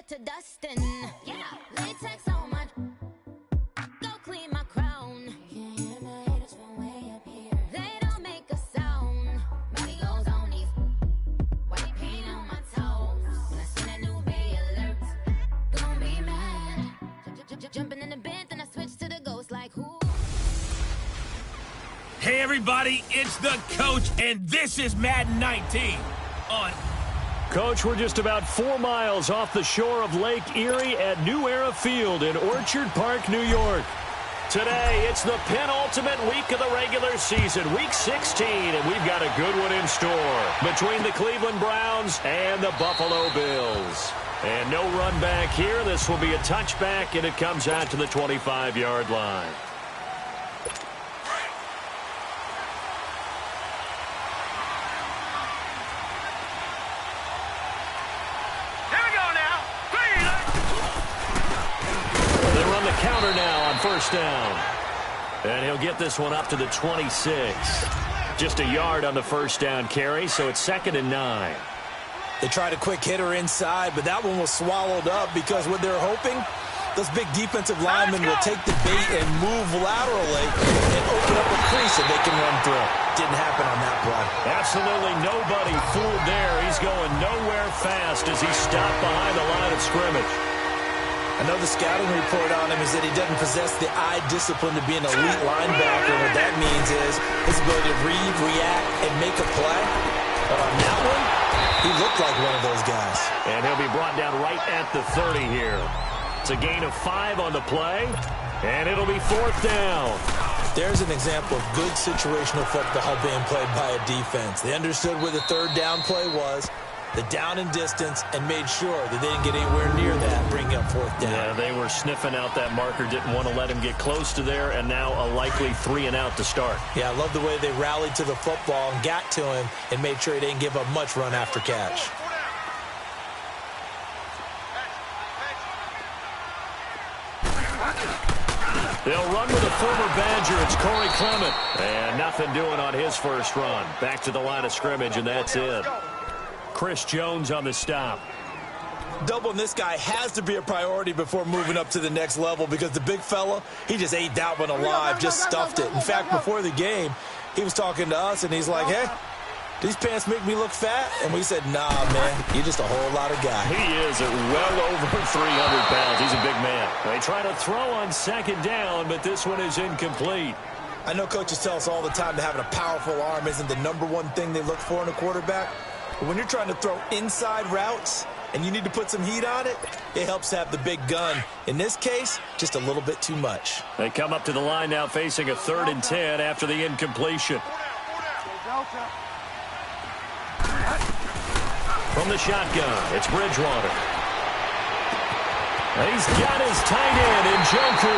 get to dustin'. Yeah, latex on my. Go clean my crown. Can't hear my haters from way up here. They don't make a sound. Money goes on these. White paint on my toes. When I see that new bay alert, gon' be mad. Jumping in the bed, then I switch to the ghost like who? Hey everybody, it's the coach, and this is Madden 19 on. Coach, we're just about 4 miles off the shore of Lake Erie at New Era Field in Orchard Park, New York. Today, it's the penultimate week of the regular season, week 16, and we've got a good one in store between the Cleveland Browns and the Buffalo Bills. And no run back here. This will be a touchback, and it comes out to the 25-yard line. Counter now on first down. And he'll get this one up to the 26. Just a yard on the first down carry, so it's 2nd and 9. They tried a quick hitter inside, but that one was swallowed up because what they're hoping, those big defensive linemen will take the bait and move laterally and open up a crease that they can run through. Didn't happen on that play. Absolutely nobody fooled there. He's going nowhere fast as he stopped behind the line of scrimmage. I know the scouting report on him is that he doesn't possess the eye discipline to be an elite linebacker. What that means is his ability to read, react, and make a play. But on that one, he looked like one of those guys. And he'll be brought down right at the 30 here. It's a gain of 5 on the play, and it'll be 4th down. There's an example of good situational football being played by a defense. They understood where the 3rd down play was, the down and distance, and made sure that they didn't get anywhere near that, bringing up 4th down. Yeah, they were sniffing out that marker, didn't want to let him get close to there, and now a likely 3 and out to start. Yeah, I love the way they rallied to the football and got to him and made sure he didn't give up much run after catch. They'll run with a former Badger. It's Corey Clement. And nothing doing on his first run. Back to the line of scrimmage, and that's it. Chris Jones on the stop. Doubling this guy has to be a priority before moving up to the next level because the big fella, he just ate that one alive, just stuffed it. In fact, before the game, he was talking to us, and he's like, hey, these pants make me look fat? And we said, nah, man, you're just a whole lot of guy. He is at well over 300 pounds. He's a big man. They try to throw on 2nd down, but this one is incomplete. I know coaches tell us all the time that having a powerful arm isn't the #1 thing they look for in a quarterback. But when you're trying to throw inside routes and you need to put some heat on it, it helps to have the big gun. In this case, just a little bit too much. They come up to the line now facing a 3rd and 10 after the incompletion. From the shotgun, it's Bridgewater. He's got his tight end in Njoku.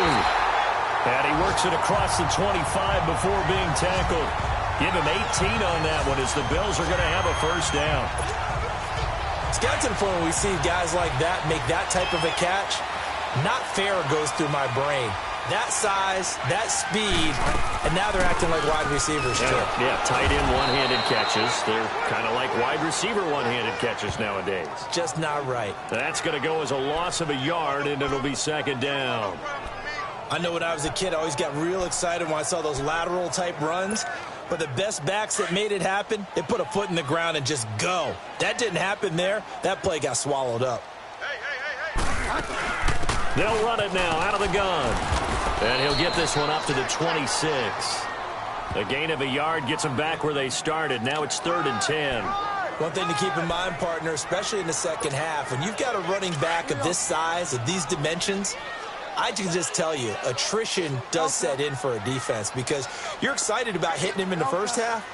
And he works it across the 25 before being tackled. Give him 18 on that one as the Bills are going to have a first down. It's got to the point where we see guys like that make that type of a catch. Not fair goes through my brain. That size, that speed, and now they're acting like wide receivers too. Yeah, tight end one-handed catches. They're kind of like wide receiver one-handed catches nowadays. Just not right. That's going to go as a loss of a yard, and it'll be 2nd down. I know when I was a kid, I always got real excited when I saw those lateral-type runs. But the best backs that made it happen, they put a foot in the ground and just go. That didn't happen there. That play got swallowed up. They'll run it now out of the gun. And he'll get this one up to the 26. A gain of a yard gets them back where they started. Now it's 3rd and 10. One thing to keep in mind, partner, especially in the second half, when you've got a running back of this size, of these dimensions, I can just tell you, attrition does set in for a defense because you're excited about hitting him in the first half.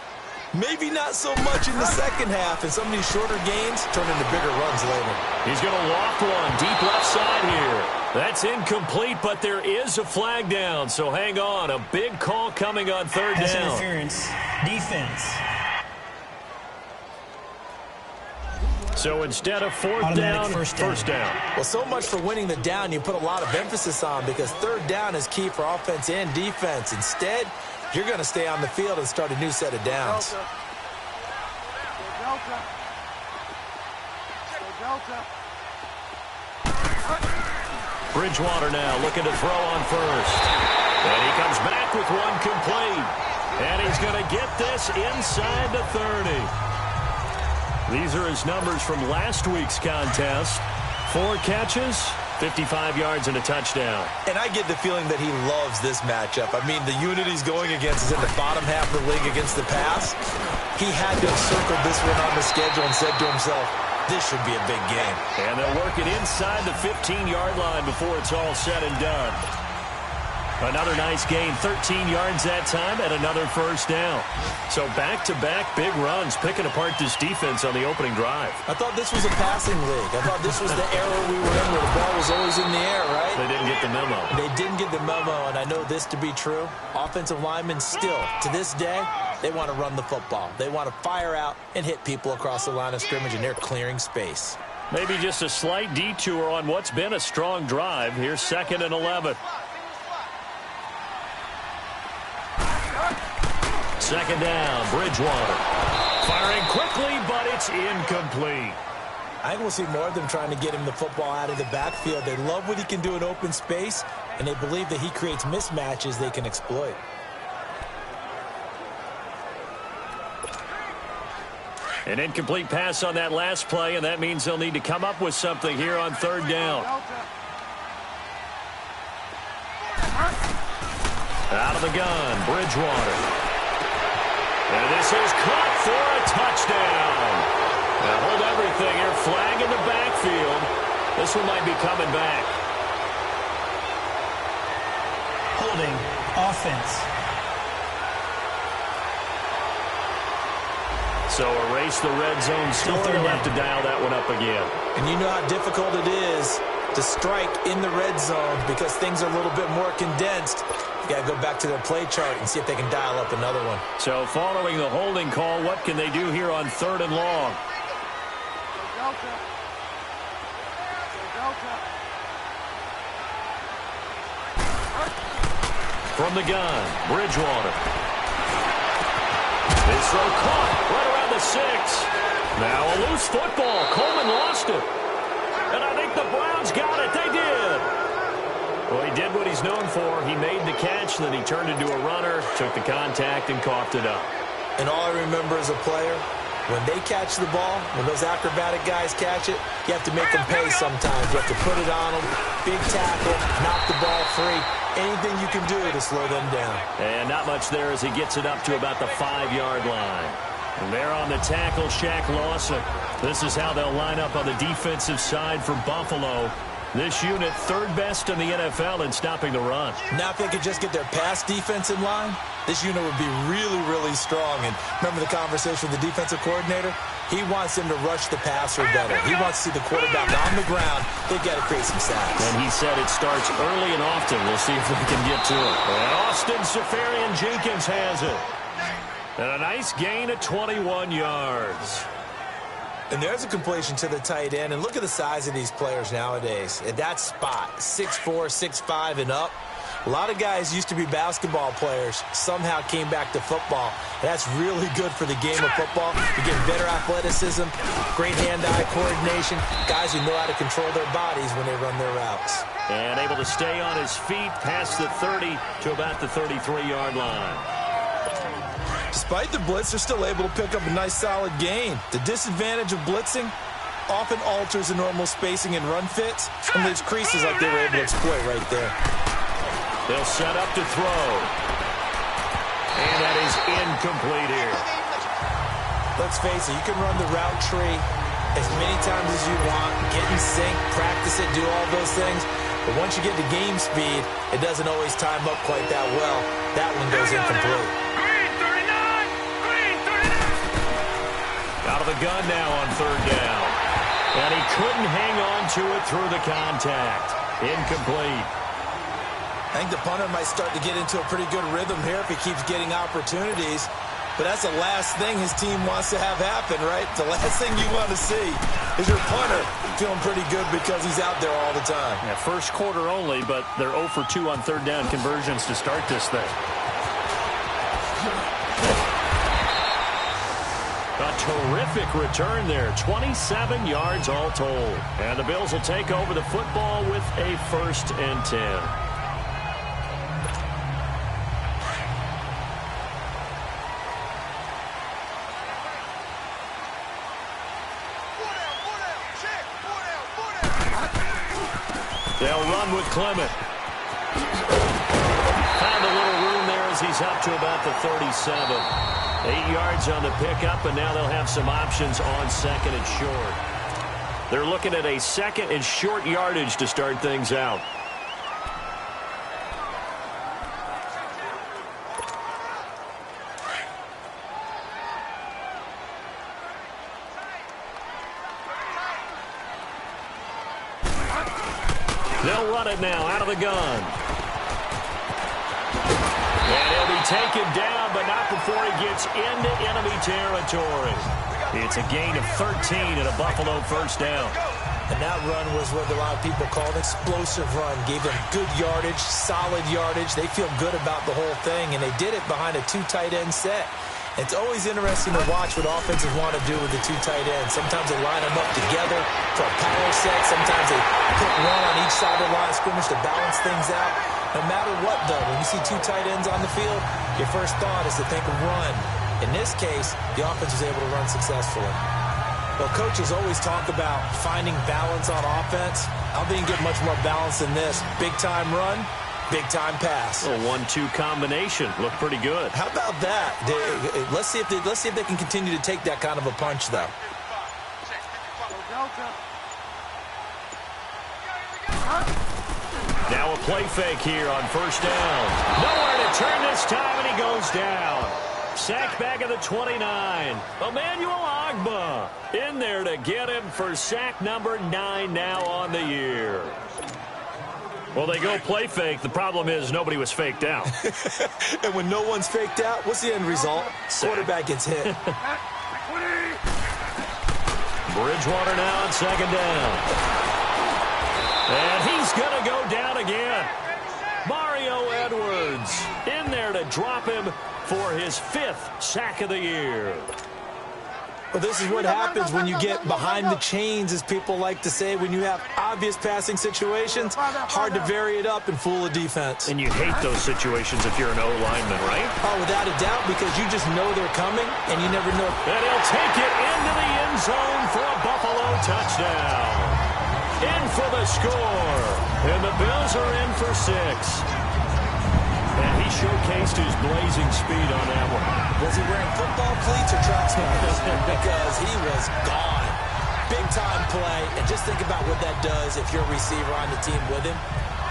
Maybe not so much in the second half, and some of these shorter gains turn into bigger runs later. He's going to loft one deep left side here. That's incomplete, but there is a flag down, so hang on. A big call coming on 3rd Pass down. interference, defense. So instead of 4th down, first down. Well, so much for winning the down you put a lot of emphasis on because 3rd down is key for offense and defense. Instead, you're going to stay on the field and start a new set of downs. Bridgewater now looking to throw on first. And he comes back with one complete. And he's going to get this inside the 30. These are his numbers from last week's contest. 4 catches, 55 yards, and a touchdown. And I get the feeling that he loves this matchup. I mean, the unit he's going against is in the bottom half of the league against the pass. He had to have circled this one on the schedule and said to himself, this should be a big game. And they'll work it inside the 15-yard line before it's all said and done. Another nice gain, 13 yards that time, and another first down. So back-to-back big runs, picking apart this defense on the opening drive. I thought this was a passing league. I thought this was the era we were in where the ball was always in the air, right? They didn't get the memo. They didn't get the memo, and I know this to be true. Offensive linemen still, to this day, they want to run the football. They want to fire out and hit people across the line of scrimmage, and they're clearing space. Maybe just a slight detour on what's been a strong drive. Here's 2nd and 11. Second down, Bridgewater. Firing quickly, but it's incomplete. I think we'll see more of them trying to get him the football out of the backfield. They love what he can do in open space, and they believe that he creates mismatches they can exploit. An incomplete pass on that last play, and that means they'll need to come up with something here on 3rd down. Out of the gun, Bridgewater. And this is caught for a touchdown. Now hold everything here. Flag in the backfield. This one might be coming back. Holding. Offense. So erase the red zone. Still they'll have to dial that one up again. And you know how difficult it is to strike in the red zone because things are a little bit more condensed. You got to go back to their play chart and see if they can dial up another one. So following the holding call, what can they do here on 3rd and long? From the gun, Bridgewater. This throw caught right around the 6. Now a loose football. Coleman lost it. And I think the Browns got it. They did. Well, he did what he's known for. He made the catch, then he turned into a runner, took the contact, and coughed it up. And all I remember as a player, when they catch the ball, when those acrobatic guys catch it, you have to make them pay sometimes. You have to put it on them, big tackle, knock the ball free. Anything you can do to slow them down. And not much there as he gets it up to about the 5-yard line. And there on the tackle, Shaq Lawson. This is how they'll line up on the defensive side for Buffalo. This unit, 3rd best in the NFL in stopping the run. Now if they could just get their pass defense in line, this unit would be really, really strong. And remember the conversation with the defensive coordinator? He wants them to rush the passer better. He wants to see the quarterback on the ground. They've got to create some sacks. And he said it starts early and often. We'll see if we can get to it. And Austin Seferian-Jenkins has it. And a nice gain of 21 yards. And there's a completion to the tight end. And look at the size of these players nowadays. At that spot, 6'4", 6'5", and up. A lot of guys used to be basketball players, somehow came back to football. And that's really good for the game of football. You get better athleticism, great hand-eye coordination, guys who know how to control their bodies when they run their routes. And able to stay on his feet past the 30 to about the 33-yard line. Despite the blitz, they're still able to pick up a nice solid gain. The disadvantage of blitzing often alters the normal spacing and run fits and leaves creases like they were able to exploit right there. They'll set up to throw. And that is incomplete here. Let's face it, you can run the route tree as many times as you want, get in sync, practice it, do all those things. But once you get to game speed, it doesn't always time up quite that well. That one goes incomplete. Out of the gun now on 3rd down. And he couldn't hang on to it through the contact. Incomplete. I think the punter might start to get into a pretty good rhythm here if he keeps getting opportunities. But that's the last thing his team wants to have happen, right? The last thing you want to see is your punter feeling pretty good because he's out there all the time. Yeah, first quarter only, but they're 0 for 2 on 3rd down conversions to start this thing. A terrific return there. 27 yards all told. And the Bills will take over the football with a 1st and 10. They'll run with Clement. Found a little room there as he's up to about the 37. 8 yards on the pickup, and now they'll have some options on 2nd and short. They're looking at a 2nd and short yardage to start things out. They'll run it now out of the gun. And he'll be taken down, but not before he gets into enemy territory. It's a gain of 13 and a Buffalo 1st down. And that run was what a lot of people call an explosive run. Gave them good yardage, solid yardage. They feel good about the whole thing, and they did it behind a 2 tight end set. It's always interesting to watch what offenses want to do with the 2 tight ends. Sometimes they line them up together for a power set. Sometimes they put one on each side of the line of scrimmage to balance things out. No matter what, though, when you see 2 tight ends on the field, your first thought is to think of run. In this case, the offense was able to run successfully. Well, coaches always talk about finding balance on offense. I don't think you can get much more balance than this. Big-time run, big-time pass. A 1-2 combination. Looked pretty good. How about that? Let's see if they can continue to take that kind of a punch, though. Now a play fake here on 1st down. Nowhere to turn this time, and he goes down. Sacked back at the 29. Emmanuel Ogbah in there to get him for sack number 9 now on the year. Well, they go play fake. The problem is nobody was faked out. And when no one's faked out, what's the end result? Quarterback gets hit. Bridgewater now on 2nd down. And he's going to go down again. Mario Edwards in there to drop him for his 5th sack of the year. Well, this is what happens when you get behind the chains, as people like to say. When you have obvious passing situations, hard to vary it up and fool a defense. And you hate those situations if you're an O-lineman, right? Oh, without a doubt, because you just know they're coming, and you never know. And he'll take it into the end zone for a Buffalo touchdown. In for the score. And the Bills are in for 6. And he showcased his blazing speed on that one. Was he wearing football cleats or track sneakers? Because he was gone. Big-time play. And just think about what that does if you're a receiver on the team with him.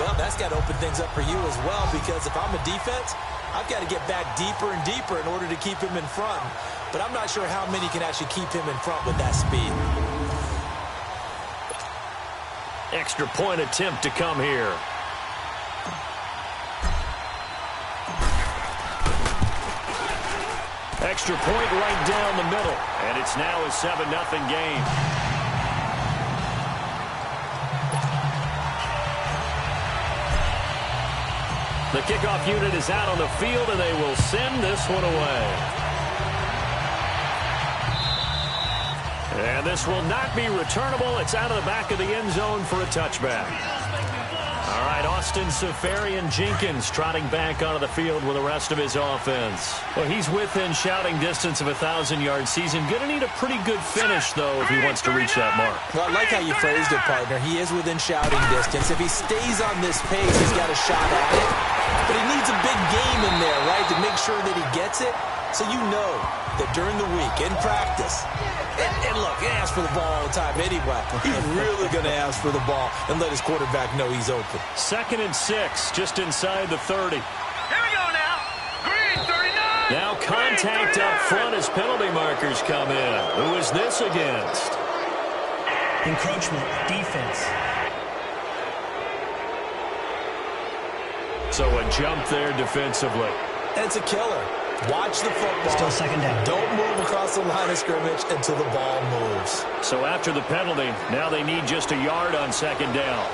Well, that's got to open things up for you as well, because if I'm a defense, I've got to get back deeper and deeper in order to keep him in front. But I'm not sure how many can actually keep him in front with that speed. Extra point attempt to come here. Extra point right down the middle. And it's now a 7-0 game. The kickoff unit is out on the field, and they will send this one away. And this will not be returnable. It's out of the back of the end zone for a touchback. All right, Austin Seferian-Jenkins trotting back onto the field with the rest of his offense. Well, he's within shouting distance of a 1,000-yard season. Going to need a pretty good finish, though, if he wants to reach that mark. Well, I like how you phrased it, partner. He is within shouting distance. If he stays on this pace, he's got a shot at it. But he needs a big game in there, right, to make sure that he gets it. So you know that during the week, in practice, and look, he asks for the ball all the time anyway. He's really going to ask for the ball and let his quarterback know he's open. 2nd and 6, just inside the 30. Here we go now. Green 39. Now contact up front as penalty markers come in. Who is this against? Encroachment, defense. So a jump there defensively. And it's a killer. Watch the football. Still 2nd down. Don't move across the line of scrimmage until the ball moves. So after the penalty, now they need just a yard on 2nd down.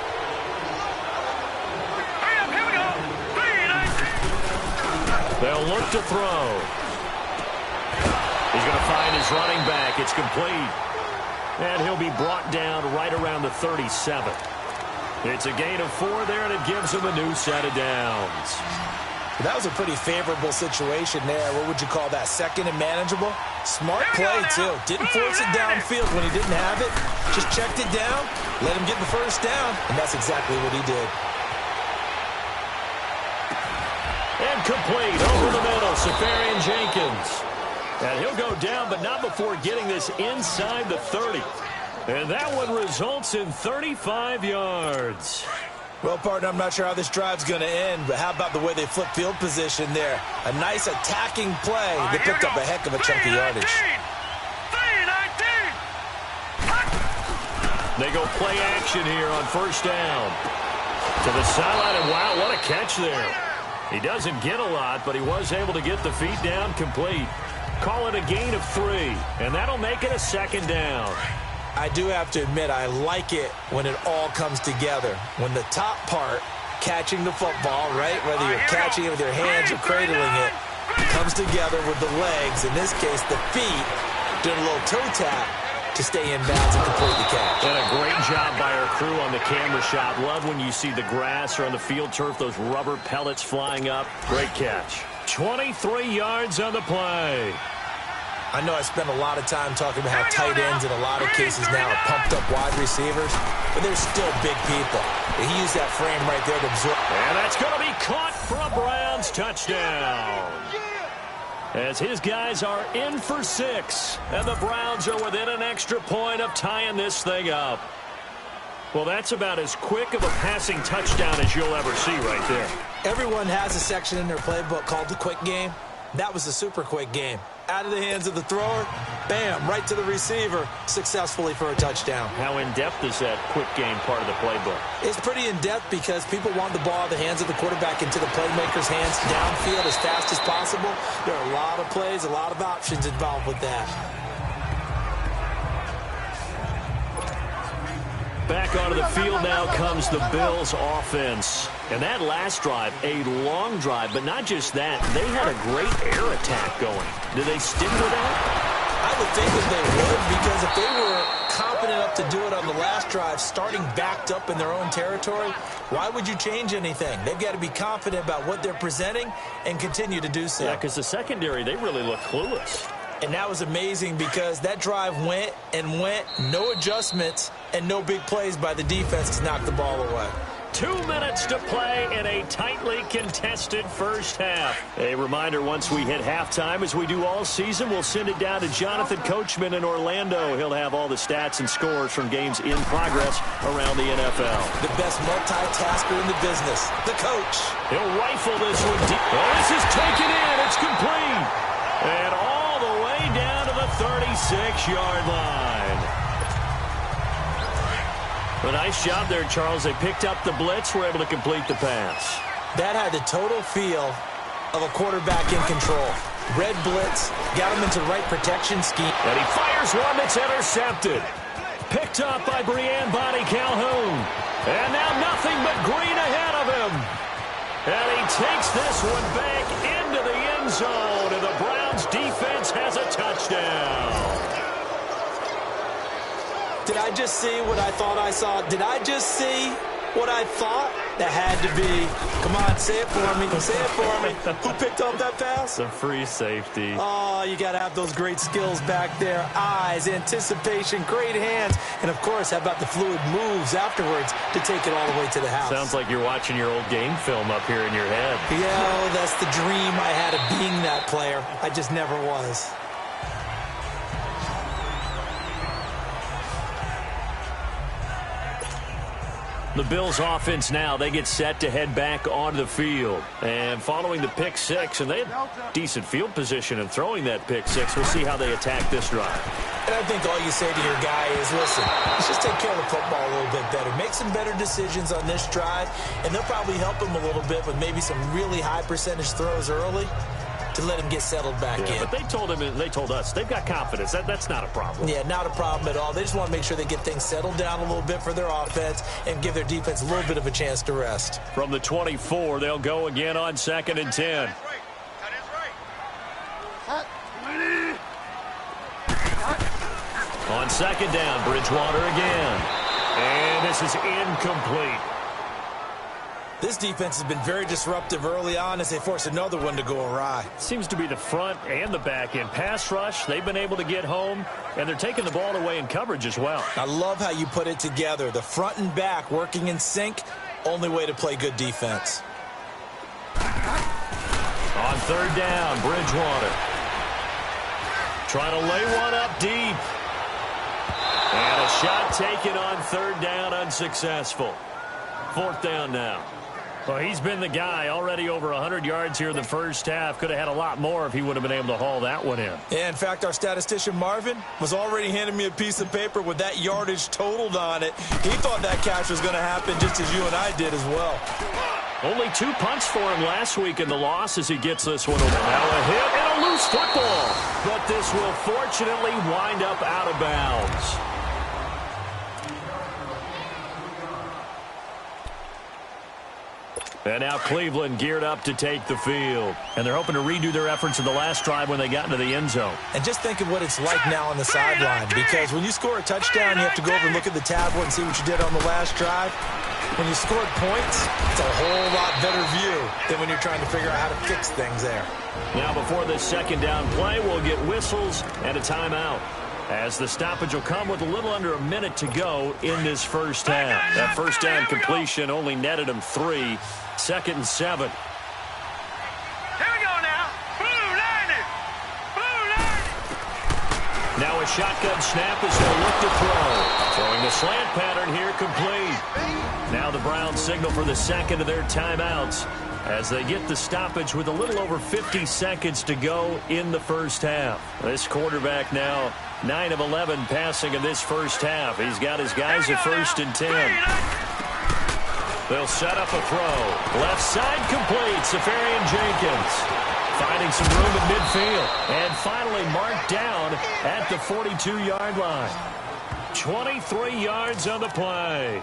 Hurry up, here we go. 3 and 9. They'll look to throw. He's going to find his running back. It's complete. And he'll be brought down right around the 37. It's a gain of 4 there, and it gives him a new set of downs. That was a pretty favorable situation there. What would you call that? Second and manageable? Smart play, too. Didn't force it downfield when he didn't have it. Just checked it down, let him get the first down, and that's exactly what he did. And complete over the middle, Safarian Jenkins. And he'll go down, but not before getting this inside the 30. And that one results in 35 yards. Well, partner, I'm not sure how this drive's going to end, but how about the way they flip field position there? A nice attacking play. They picked up a heck of a chunk of yardage. They go play action here on first down. To the sideline, and wow, what a catch there. He doesn't get a lot, but he was able to get the feet down complete. Call it a gain of 3, and that'll make it a second down. I do have to admit, I like it when it all comes together. When the top part, catching the football, right, whether you're catching it with your hands or cradling it, comes together with the legs, in this case the feet, doing a little toe tap to stay in bounds and complete the catch. And a great job by our crew on the camera shot. Love when you see the grass or on the field turf, those rubber pellets flying up. Great catch. 23 yards on the play. I know I spent a lot of time talking about how tight ends in a lot of cases now are pumped up wide receivers, but they're still big people. He used that frame right there to absorb. And that's going to be caught for a Browns touchdown. As his guys are in for 6, and the Browns are within an extra point of tying this thing up. Well, that's about as quick of a passing touchdown as you'll ever see right there. Everyone has a section in their playbook called the quick game. That was a super quick game. Out of the hands of the thrower, bam, right to the receiver, successfully for a touchdown. How in-depth is that quick game part of the playbook? It's pretty in-depth because people want the ball out of the hands of the quarterback into the playmaker's hands downfield as fast as possible. There are a lot of plays, a lot of options involved with that. Back onto the field now comes the Bills offense. And that last drive, a long drive, but not just that. They had a great air attack going. Do they stick with that? I would think that they would, because if they were confident enough to do it on the last drive, starting backed up in their own territory, why would you change anything? They've got to be confident about what they're presenting and continue to do so. Yeah, because the secondary, they really look clueless. And that was amazing because that drive went and went, no adjustments, and no big plays by the defense to knock the ball away. 2 minutes to play in a tightly contested first half. A reminder, once we hit halftime, as we do all season, we'll send it down to Jonathan Coachman in Orlando. He'll have all the stats and scores from games in progress around the NFL. The best multitasker in the business, the coach. He'll rifle this one deep. Oh, this is taken in. It's complete. And all the way down to the 36-yard line. A nice job there, Charles. They picked up the blitz, were able to complete the pass. That had the total feel of a quarterback in control. Red blitz, got him into the right protection scheme. And he fires one that's intercepted. Picked up by Breanne Bonnie Calhoun. And now nothing but green ahead of him. And he takes this one back into the end zone, and the Browns defense has a touchdown. Did I just see what I thought I saw? Did I just see what I thought? That had to be. Come on, say it for me. Say it for me. Who picked up that pass? The free safety. Oh, you got to have those great skills back there. Eyes, anticipation, great hands. And, of course, how about the fluid moves afterwards to take it all the way to the house? Sounds like you're watching your old game film up here in your head. Yeah, that's the dream I had of being that player. I just never was. The Bills offense now, they get set to head back onto the field. And following the pick six, and they had decent field position in throwing that pick six, we'll see how they attack this drive. And I think all you say to your guy is, listen, let's just take care of the football a little bit better. Make some better decisions on this drive, and they'll probably help him a little bit with maybe some really high percentage throws early to let him get settled back in. But they told him, and they told us, they've got confidence. That's not a problem. Yeah, not a problem at all. They just want to make sure they get things settled down a little bit for their offense and give their defense a little bit of a chance to rest. From the 24, they'll go again on 2nd and 10. On second down, Bridgewater again. And this is incomplete. This defense has been very disruptive early on as they force another one to go awry. Seems to be the front and the back end. Pass rush, they've been able to get home, and they're taking the ball away in coverage as well. I love how you put it together. The front and back working in sync, only way to play good defense. On third down, Bridgewater. Trying to lay one up deep. And a shot taken on third down, unsuccessful. Fourth down now. Well, he's been the guy, already over 100 yards here in the first half. Could have had a lot more if he would have been able to haul that one in. Yeah, in fact, our statistician Marvin was already handing me a piece of paper with that yardage totaled on it. He thought that catch was going to happen just as you and I did as well. Only 2 punts for him last week in the loss as he gets this one over. Now a hit and a loose football. But this will fortunately wind up out of bounds. And now Cleveland geared up to take the field. And they're hoping to redo their efforts in the last drive when they got into the end zone. And just think of what it's like now on the sideline, because when you score a touchdown, you have to go over and look at the tablet and see what you did on the last drive. When you scored points, it's a whole lot better view than when you're trying to figure out how to fix things there. Now before this second down play, we'll get whistles and a timeout, as the stoppage will come with a little under a minute to go in this first half. That first down completion only netted him 3. Second and 7. Here we go now. Blue Lightning. Blue Lightning. Now a shotgun snap as they'll look to throw. Throwing the slant pattern here, complete. Now the Browns signal for the second of their timeouts as they get the stoppage with a little over 50 seconds to go in the first half. This quarterback now 9 of 11 passing in this first half. He's got his guys at 1st and 10. They'll set up a throw. Left side complete. Safarian Jenkins finding some room at midfield. And finally marked down at the 42-yard line. 23 yards on the play.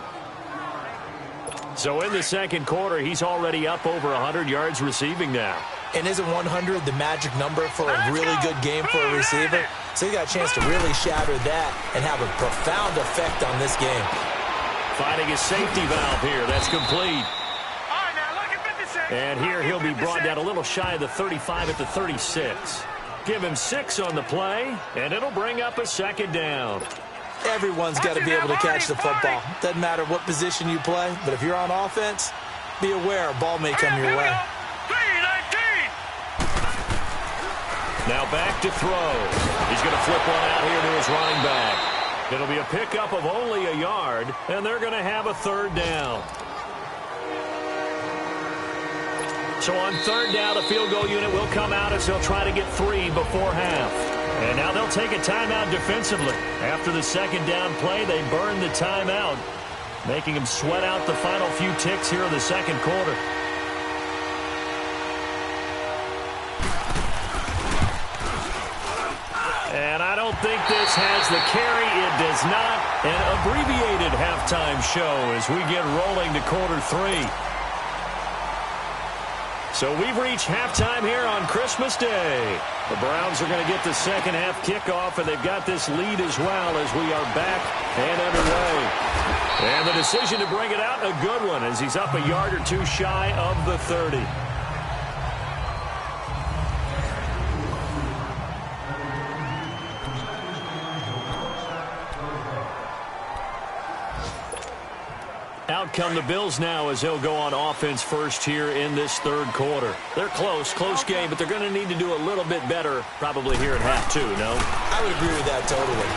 So in the second quarter, he's already up over 100 yards receiving now. And isn't 100 the magic number for a really good game for a receiver? So he got a chance to really shatter that and have a profound effect on this game. Finding a safety valve here. That's complete. All right, now look at 56. And here he'll be brought down a little shy of the 35 at the 36. Give him 6 on the play, and it'll bring up a second down. Everyone's got to be able to catch the football. Doesn't matter what position you play, but if you're on offense, be aware a ball may come your way. 319. Now back to throw. He's going to flip one out here to his running back. It'll be a pickup of only a yard, and they're going to have a third down. So on third down, the field goal unit will come out as they'll try to get 3 before half. And now they'll take a timeout defensively. After the second down play, they burn the timeout, making them sweat out the final few ticks here in the second quarter. And I don't think this has the carry. It does not. An abbreviated halftime show as we get rolling to quarter 3. So we've reached halftime here on Christmas Day. The Browns are going to get the second half kickoff, and they've got this lead as well as we are back and underway. And the decision to bring it out, a good one, as he's up a yard or 2 shy of the 30. Out come the Bills now as they'll go on offense first here in this third quarter. They're close game, but they're going to need to do a little bit better probably here at half 2, no? I would agree with that totally.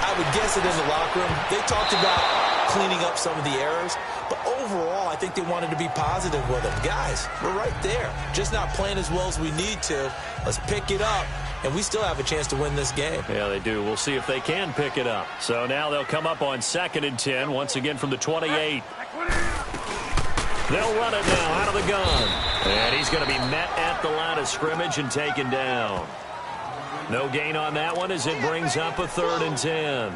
I would guess it in the locker room. They talked about cleaning up some of the errors, but overall I think they wanted to be positive with them. Guys, we're right there. Just not playing as well as we need to. Let's pick it up. And we still have a chance to win this game. Yeah, they do. We'll see if they can pick it up. So now they'll come up on 2nd and 10, once again from the 28. They'll run it now out of the gun. And he's going to be met at the line of scrimmage and taken down. No gain on that one as it brings up a 3rd and 10.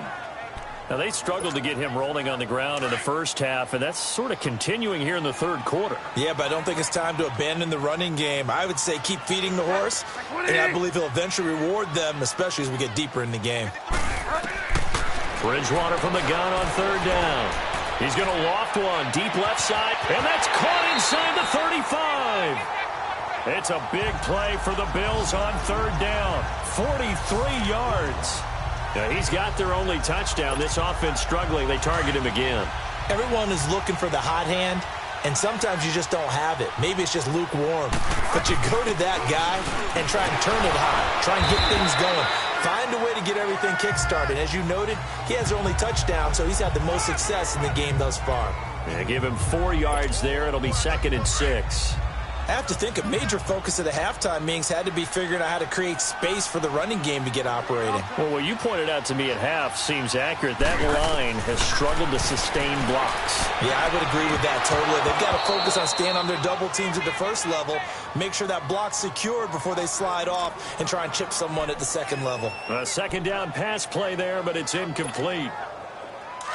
Now, they struggled to get him rolling on the ground in the first half, and that's sort of continuing here in the third quarter. Yeah, but I don't think it's time to abandon the running game. I would say keep feeding the horse, and I believe he'll eventually reward them, especially as we get deeper in the game. Bridgewater from the gun on third down. He's going to loft one deep left side, and that's caught inside the 35. It's a big play for the Bills on third down. 43 yards. Now, he's got their only touchdown. This offense struggling. They target him again. Everyone is looking for the hot hand, and sometimes you just don't have it. Maybe it's just lukewarm. But you go to that guy and try and turn it hot. Try and get things going. Find a way to get everything kick-started. As you noted, he has their only touchdown, so he's had the most success in the game thus far. Yeah, give him 4 yards there. It'll be 2nd and 6. I have to think a major focus of the halftime meetings had to be figuring out how to create space for the running game to get operating. Well, what you pointed out to me at half seems accurate. That line has struggled to sustain blocks. Yeah, I would agree with that totally. They've got to focus on staying on their double teams at the first level, make sure that block's secured before they slide off and try and chip someone at the second level. A second down pass play there, but it's incomplete.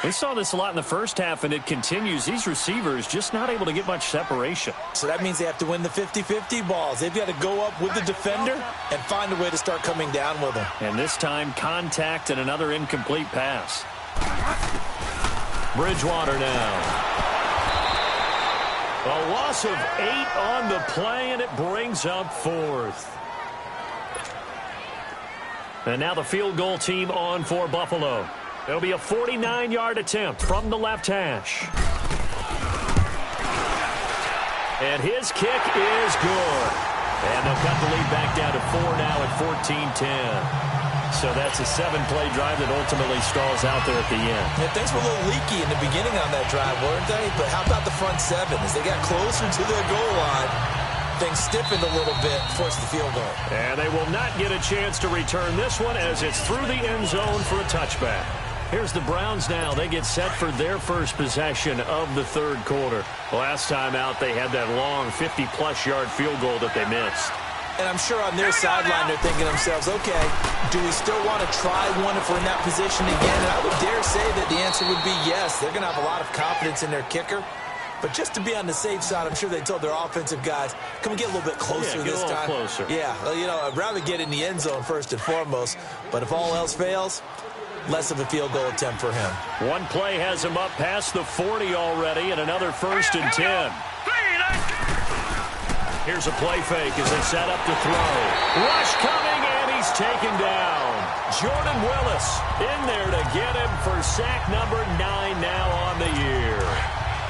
We saw this a lot in the first half, and it continues. These receivers just not able to get much separation. So that means they have to win the 50-50 balls. They've got to go up with the defender and find a way to start coming down with them. And this time, contact and another incomplete pass. Bridgewater now. A loss of 8 on the play, and it brings up 4th. And now the field goal team on for Buffalo. It'll be a 49-yard attempt from the left hash. And his kick is good. And they'll cut the lead back down to 4 now at 14-10. So that's a 7-play drive that ultimately stalls out there at the end. Yeah, things were a little leaky in the beginning on that drive, weren't they? But how about the front 7? As they got closer to their goal line, things stiffened a little bit, forced the field goal. And they will not get a chance to return this one as it's through the end zone for a touchback. Here's the Browns now. They get set for their first possession of the third quarter. Last time out, they had that long 50-plus yard field goal that they missed. And I'm sure on their sideline, they're thinking to themselves, okay, do we still want to try one if we're in that position again? And I would dare say that the answer would be yes. They're going to have a lot of confidence in their kicker. But just to be on the safe side, I'm sure they told their offensive guys, can we get a little bit closer this time? Closer. Yeah, well, you know, I'd rather get in the end zone first and foremost. But if all else fails, less of a field goal attempt for him. One play has him up past the 40 already, and another 1st and 10. Here's a play fake as they set up to throw. Rush coming, and he's taken down. Jordan Willis in there to get him for sack number 9 now on the year.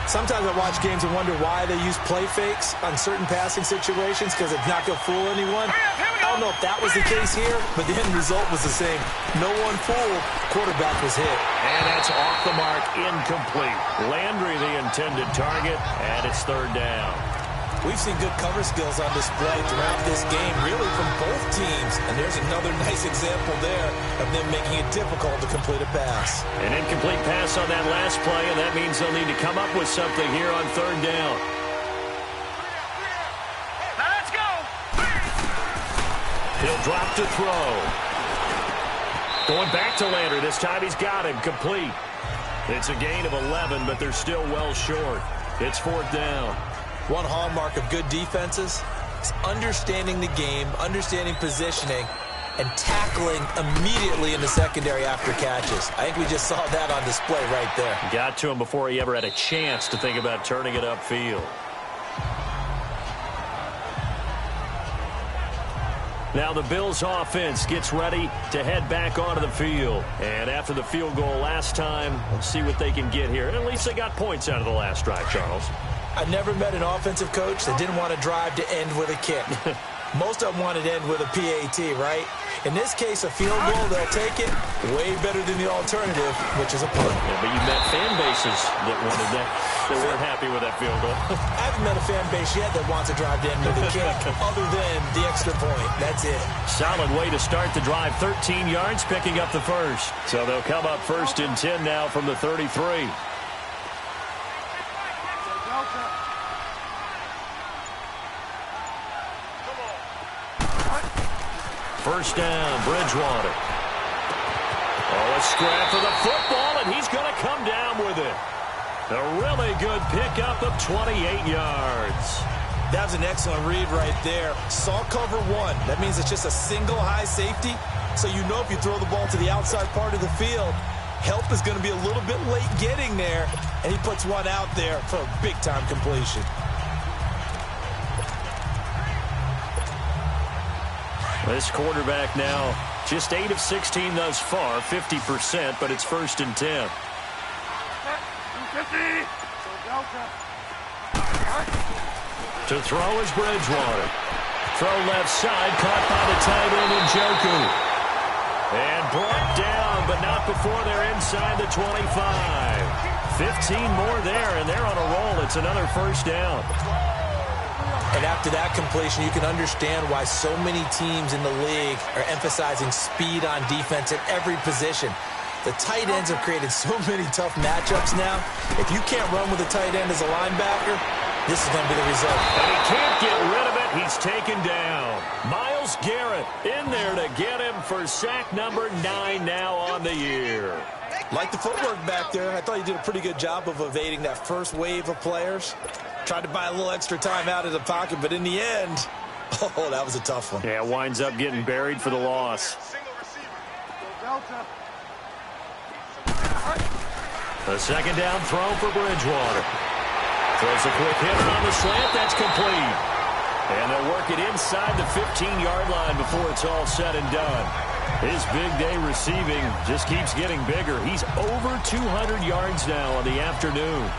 Sometimes I watch games and wonder why they use play fakes on certain passing situations because it's not going to fool anyone. I don't know if that was the case here, but the end result was the same. No one fooled. Quarterback was hit. And that's off the mark, incomplete. Landry the intended target, and it's 3rd down. We've seen good cover skills on display throughout this game, really from both teams. And there's another nice example there of them making it difficult to complete a pass. An incomplete pass on that last play, and that means they'll need to come up with something here on 3rd down. Now let's go. He'll drop to throw. Going back to Landry. This time he's got him complete. It's a gain of 11, but they're still well short. It's 4th down. One hallmark of good defenses is understanding the game, understanding positioning, and tackling immediately in the secondary after catches. I think we just saw that on display right there. Got to him before he ever had a chance to think about turning it upfield. Now the Bills offense gets ready to head back onto the field. And after the field goal last time, we'll see what they can get here. And at least they got points out of the last drive, Charles. I've never met an offensive coach that didn't want to drive to end with a kick. Most of them wanted to end with a PAT, right? In this case, a field goal, they'll take it. Way better than the alternative, which is a punt. Yeah, but you met fan bases that wanted that, that weren't happy with that field goal. I haven't met a fan base yet that wants to drive to end with a kick, other than the extra point. That's it. Solid way to start the drive. 13 yards, picking up the first. So they'll come up 1st and 10 now from the 33. First down, Bridgewater. Oh, a scrap for the football, and he's going to come down with it. A really good pickup of 28 yards. That was an excellent read right there. Saw cover 1. That means it's just a single high safety. So you know if you throw the ball to the outside part of the field, Help is going to be a little bit late getting there, and he puts one out there for a big-time completion. This quarterback now just 8 of 16 thus far, 50%, but it's 1st and 10. To throw is Bridgewater. Throw left side, caught by the tight end Njoku. And brought down, but not before they're inside the 25. 15 more there, and they're on a roll. It's another 1st down. And after that completion, you can understand why so many teams in the league are emphasizing speed on defense at every position. The tight ends have created so many tough matchups now. If you can't run with a tight end as a linebacker, this is going to be the result. And he can't get rid of it. He's taken down. Myles Garrett in there to get him for sack number 9 now on the year. Like the footwork back there, I thought he did a pretty good job of evading that first wave of players. Tried to buy a little extra time out of the pocket, but in the end, oh, that was a tough one. Yeah, winds up getting buried for the loss. The second down throw for Bridgewater. Throws a quick hitter on the slant. That's complete. And they'll work it inside the 15-yard line before it's all said and done. His big day receiving just keeps getting bigger. He's over 200 yards now on the afternoon.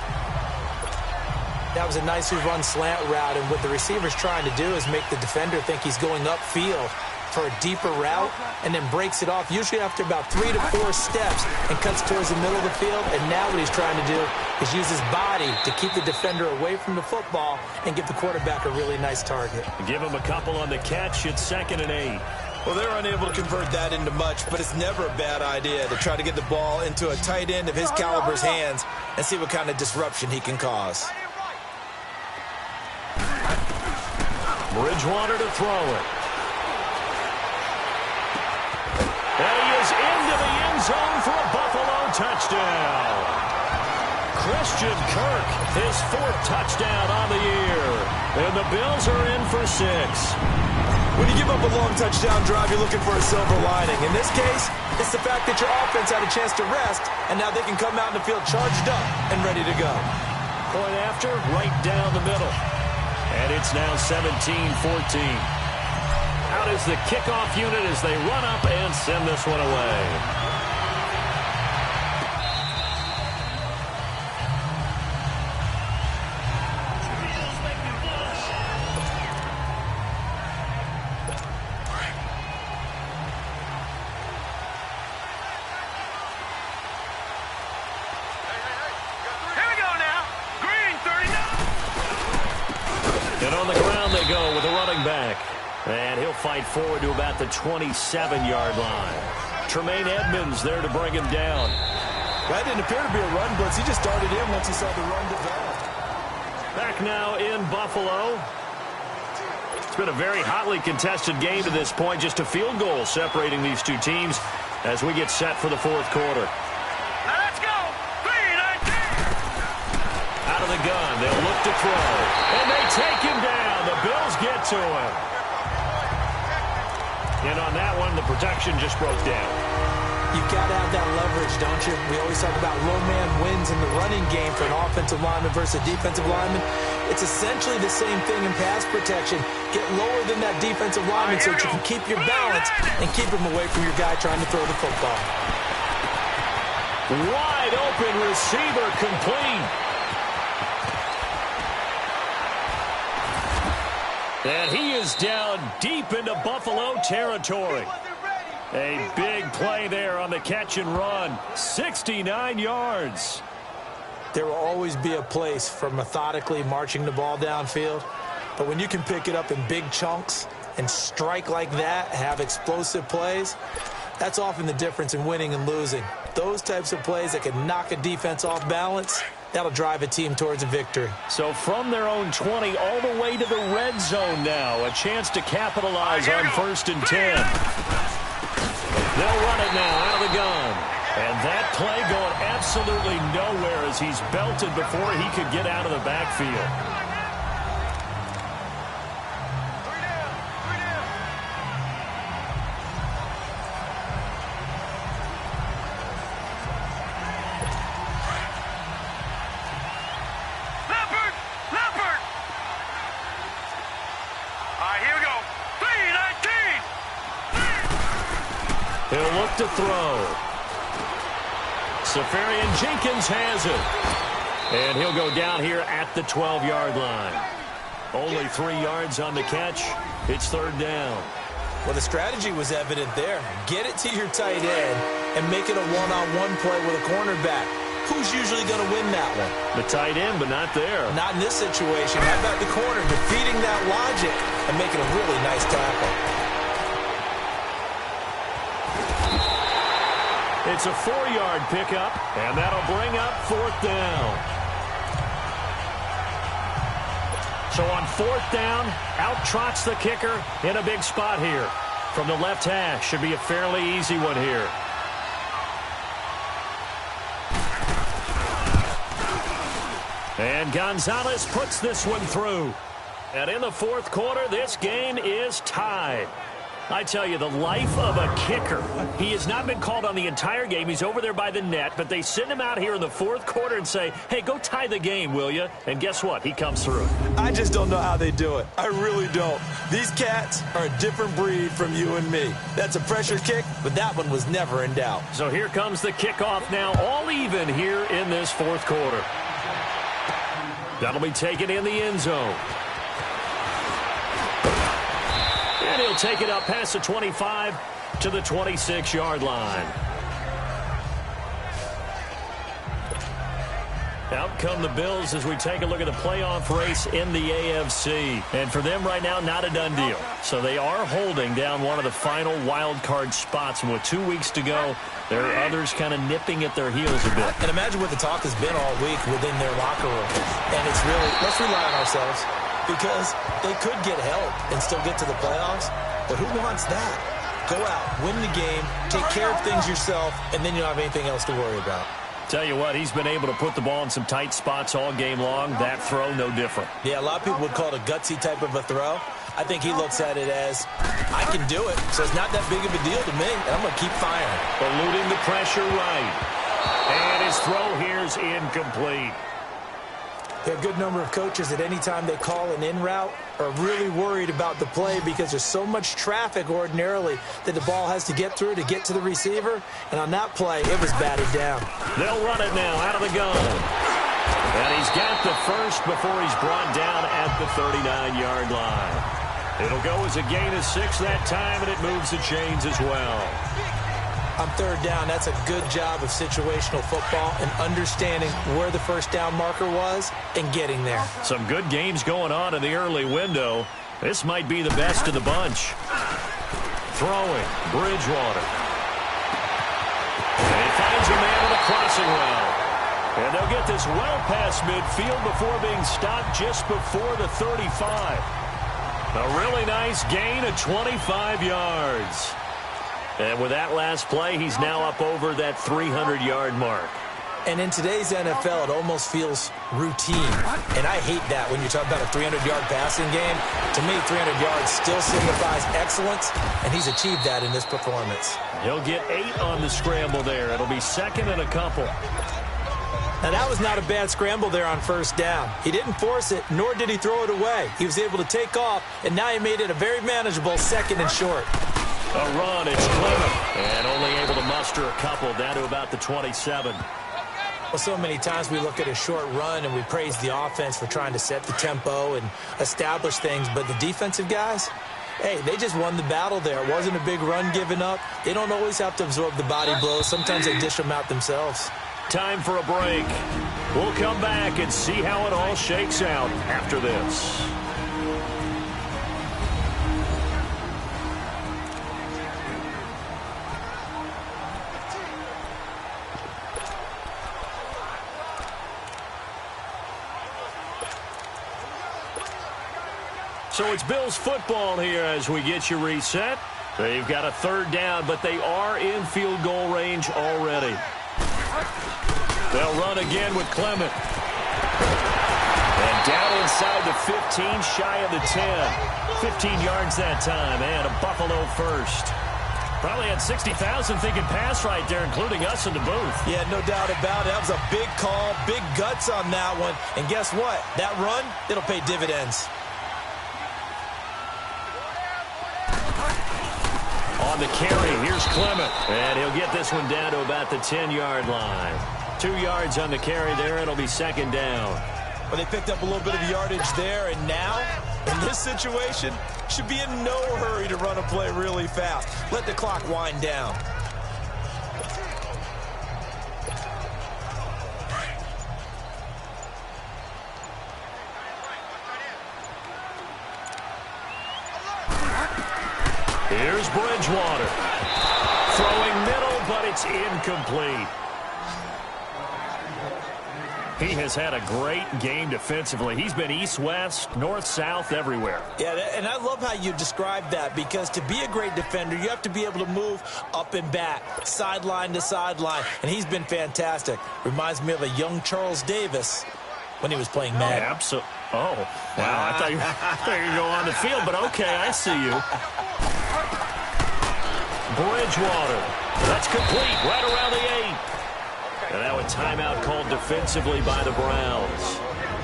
That was a nicely run slant route, and what the receiver's trying to do is make the defender think he's going upfield for a deeper route, and then breaks it off, usually after about 3 to 4 steps, and cuts towards the middle of the field. And now what he's trying to do is use his body to keep the defender away from the football and give the quarterback a really nice target. Give him a couple on the catch. It's 2nd and 8. Well, they're unable to convert that into much, but it's never a bad idea to try to get the ball into a tight end of his caliber's hands and see what kind of disruption he can cause. Bridgewater to throw it. And he is into the end zone for a Buffalo touchdown. Christian Kirk, his 4th touchdown on the year. And the Bills are in for 6. When you give up a long touchdown drive, you're looking for a silver lining. In this case, it's the fact that your offense had a chance to rest, and now they can come out in the field charged up and ready to go. Point after, right down the middle. And it's now 17-14. Out is the kickoff unit as they run up and send this one away. And on the ground they go with a running back. And he'll fight forward to about the 27-yard line. Tremaine Edmonds there to bring him down. That didn't appear to be a run blitz. He just started in once he saw the run develop. Back now in Buffalo. It's been a very hotly contested game to this point. Just a field goal separating these two teams as we get set for the 4th quarter. Now let's go. 3-19. Out of the gun, they'll look to throw. And they take him down. The Bills get to him. And on that one, the protection just broke down. You've got to have that leverage, don't you? We always talk about low man wins in the running game for an offensive lineman versus a defensive lineman. It's essentially the same thing in pass protection. Get lower than that defensive lineman so that you can keep your balance and keep him away from your guy trying to throw the football. Wide open receiver complete. And he is down deep into Buffalo territory. A big play there on the catch and run. 69 yards. There will always be a place for methodically marching the ball downfield. But when you can pick it up in big chunks and strike like that, have explosive plays, that's often the difference in winning and losing. Those types of plays that can knock a defense off balance, that'll drive a team towards a victory. So from their own 20 all the way to the red zone now, a chance to capitalize on 1st and 10. They'll run it now out of the gun. And that play going absolutely nowhere as he's belted before he could get out of the backfield. He'll look to throw. Safarian Jenkins has it. And he'll go down here at the 12-yard line. Only 3 yards on the catch. It's third down. Well, the strategy was evident there. Get it to your tight end and make it a one-on-one play with a cornerback. Who's usually going to win that one? The tight end, but not there. Not in this situation. How about the corner defeating that logic and making a really nice tackle? It's a 4-yard pickup, and that'll bring up fourth down. So on fourth down, out trots the kicker in a big spot here. From the left hash, should be a fairly easy one here. And Gonzalez puts this one through. And in the fourth quarter, this game is tied. I tell you, the life of a kicker. He has not been called on the entire game. He's over there by the net, but they send him out here in the fourth quarter and say, hey, go tie the game, will you? And guess what? He comes through. I just don't know how they do it. I really don't. These cats are a different breed from you and me. That's a pressure kick, but that one was never in doubt. So here comes the kickoff now, all even here in this fourth quarter. That'll be taken in the end zone. And he'll take it up past the 25 to the 26-yard line. Out come the Bills as we take a look at the playoff race in the AFC. And for them right now, not a done deal. So they are holding down one of the final wild card spots. And with 2 weeks to go, there are others kind of nipping at their heels a bit. And imagine what the talk has been all week within their locker room. And it's really, let's rely on ourselves. Because they could get help and still get to the playoffs. But who wants that? Go out, win the game, take care of things yourself, and then you don't have anything else to worry about. Tell you what, he's been able to put the ball in some tight spots all game long. That throw, no different. Yeah, a lot of people would call it a gutsy type of a throw. I think he looks at it as, I can do it, so it's not that big of a deal to me, and I'm going to keep firing. Eluding the pressure right. And his throw here's incomplete. There are a good number of coaches at any time they call an in route are really worried about the play because there's so much traffic ordinarily that the ball has to get through to get to the receiver. And on that play, it was batted down. They'll run it now out of the gun. And he's got the first before he's brought down at the 39-yard line. It'll go as a gain of 6 that time, and it moves the chains as well. On third down, that's a good job of situational football and understanding where the first down marker was and getting there. Some good games going on in the early window. This might be the best of the bunch. Throwing, Bridgewater. And he finds a man on a crossing route. And they'll get this well past midfield before being stopped just before the 35. A really nice gain of 25 yards. And with that last play, he's now up over that 300-yard mark. And in today's NFL, it almost feels routine. And I hate that when you talk about a 300-yard passing game. To me, 300 yards still signifies excellence, and he's achieved that in this performance. He'll get 8 on the scramble there. It'll be second and a couple. Now, that was not a bad scramble there on first down. He didn't force it, nor did he throw it away. He was able to take off, and now he made it a very manageable second and short. A run, it's Clement, and only able to muster a couple down to about the 27. Well, so many times we look at a short run and we praise the offense for trying to set the tempo and establish things, but the defensive guys, hey, they just won the battle there. It wasn't a big run given up. They don't always have to absorb the body blows. Sometimes they dish them out themselves. Time for a break. We'll come back and see how it all shakes out after this. So it's Bills football here as we get you reset. They've got a third down, but they are in field goal range already. They'll run again with Clement. And down inside the 15, shy of the 10. 15 yards that time, and a Buffalo first. Probably had 60,000 thinking pass right there, including us in the booth. Yeah, no doubt about it. That was a big call, big guts on that one. And guess what? That run, it'll pay dividends. On the carry, here's Clement. And he'll get this one down to about the 10-yard line. 2 yards on the carry there. It'll be second down. Well, they picked up a little bit of yardage there, and now, in this situation, should be in no hurry to run a play really fast. Let the clock wind down. Here's Bridgewater. Throwing middle, but it's incomplete. He has had a great game defensively. He's been east-west, north-south, everywhere. Yeah, and I love how you describe that, because to be a great defender, you have to be able to move up and back, sideline to sideline, and he's been fantastic. Reminds me of a young Charles Davis when he was playing Madden. Yeah, absolutely. Oh, wow. I thought you were going to go on the field, but okay, I see you. Bridgewater. That's complete right around the 8. And now a timeout called defensively by the Browns.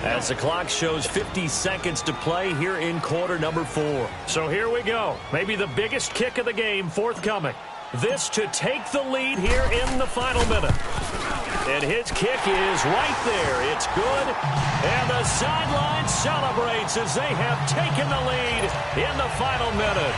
As the clock shows 50 seconds to play here in quarter number 4. So here we go. Maybe the biggest kick of the game forthcoming. This to take the lead here in the final minute. And his kick is right there. It's good. And the sideline celebrates as they have taken the lead in the final minute.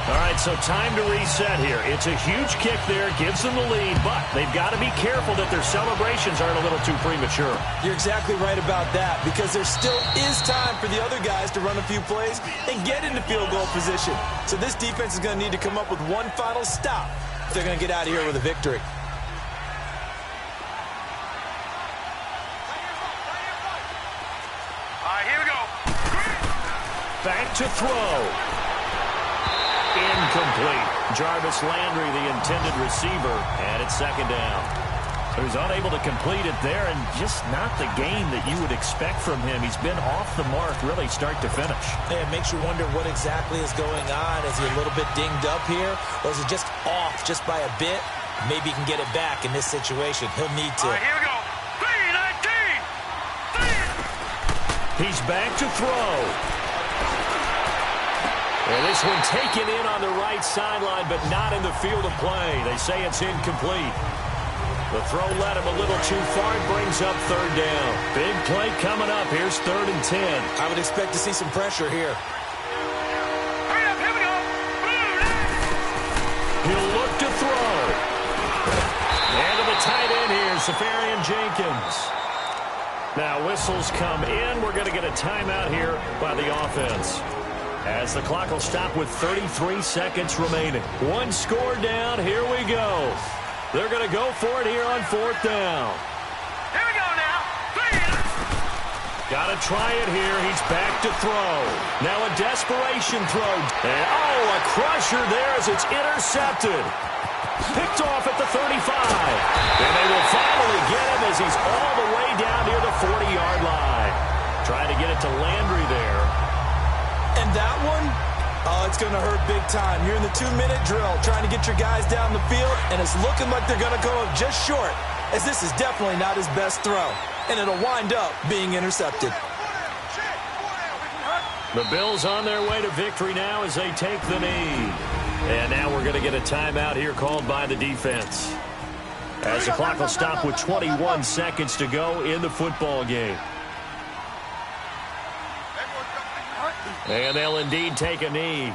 All right, so time to reset here. It's a huge kick there, gives them the lead, but they've got to be careful that their celebrations aren't a little too premature. You're exactly right about that, because there still is time for the other guys to run a few plays and get into field goal position. So this defense is going to need to come up with one final stop if they're going to get out of here with a victory. All right, here we go. Back to throw. Incomplete. Jarvis Landry, the intended receiver, and it's second down. He was unable to complete it there, and just not the game that you would expect from him. He's been off the mark really start to finish. Hey, it makes you wonder what exactly is going on. Is he a little bit dinged up here, or is it just off just by a bit? Maybe he can get it back in this situation. He'll need to. All right, here we go. 3-19. He's back to throw. And this one taken in on the right sideline, but not in the field of play. They say it's incomplete. The throw led him a little too far. It brings up third down. Big play coming up. Here's 3rd and 10. I would expect to see some pressure here. Hurry up, here we go. He'll look to throw. And to the tight end here, Safarian Jenkins. Now whistles come in. We're going to get a timeout here by the offense, as the clock will stop with 33 seconds remaining. One score down. Here we go. They're going to go for it here on 4th down. Here we go now. Got to try it here. He's back to throw. Now a desperation throw. And, a crusher there as it's intercepted. Picked off at the 35. And they will finally get him as he's all the way down near the 40-yard line. Trying to get it to Landry there. And that one, it's going to hurt big time. You're in the 2-minute drill trying to get your guys down the field, and it's looking like they're going to go just short, as this is definitely not his best throw, and it'll wind up being intercepted. The Bills on their way to victory now as they take the knee. And now we're going to get a timeout here called by the defense, as the clock will stop with 21 seconds to go in the football game. And they'll indeed take a knee.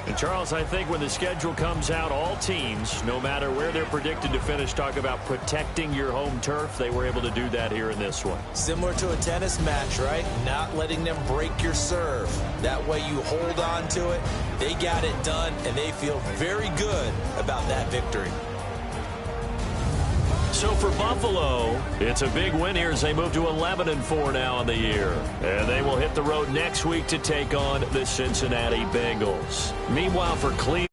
And Charles, I think when the schedule comes out, all teams, no matter where they're predicted to finish, talk about protecting your home turf. They were able to do that here in this one. Similar to a tennis match, right? Not letting them break your serve. That way you hold on to it. They got it done, and they feel very good about that victory. So for Buffalo, it's a big win here as they move to 11-4 now in the year. And they will hit the road next week to take on the Cincinnati Bengals. Meanwhile, for Cleveland,